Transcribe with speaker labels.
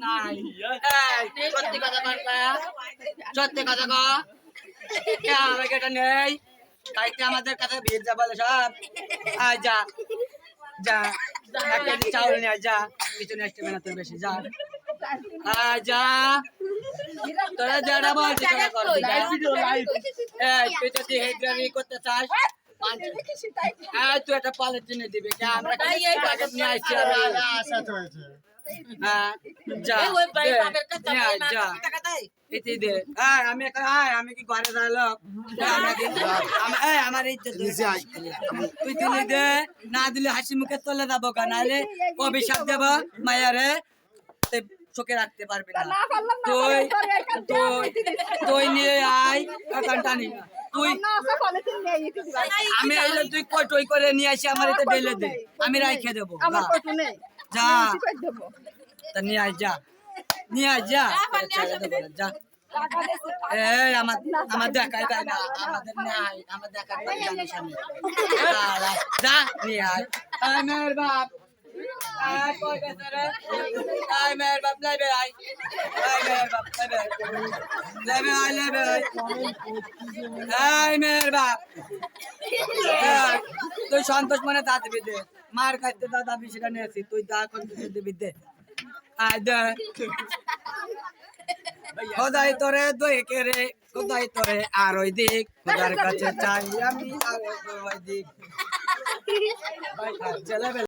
Speaker 1: নাই সত্যি কথা বলবা সত্যি কথা কো আমার এটা নেই তাইতে আমাদের কাছে ভিড় যা বলে সব আয় যা যা একটা চাউল নিয়ে যা কিছু নেক্সট না তোর বেশি যা আয় যা তোরা যারা বলছিস সেটা করবি তুই যদি হেডরানি করতে চাস তুই একটা পালের জন্য দিবি আমরা নিয়ে আসছি আমি কি ঘরে যাইলো আমার তুই তুলে দে না দিলে হাসি মুখে চলে যাবো গা নাহলে অভিশাপ দেব মায়ারে চোখে রাখতে পারবি না তুই তুই নিয়ে আয় টানি তুই আমি এলে তুই কই করে নিয়ে আসি আমার এতে ঢেলে দে আমি রাইখে দেবো যা তা নিয়ে আয় যা নিয়ে আয় যা যা আমার দেখাই যায় না আমাদের নাই আমার দেখার যা নিয়ে আয় মেয়ের বাপ মেয়ের বাপ লাইবে আয় মেয়ের বাপ লাইবে আয় লাইবে আয় মেয়ের বাপ তুই সন্তোষ মনে তা দিবি দে মার কাছে দাদা বিশিটা নিয়েছি তুই দা কোন দিবি দে আয় দে খোদাই তোরে দইকে রে খোদাই তোরে আর ওই দিক খোদার কাছে চাই আমি আর ওই দিক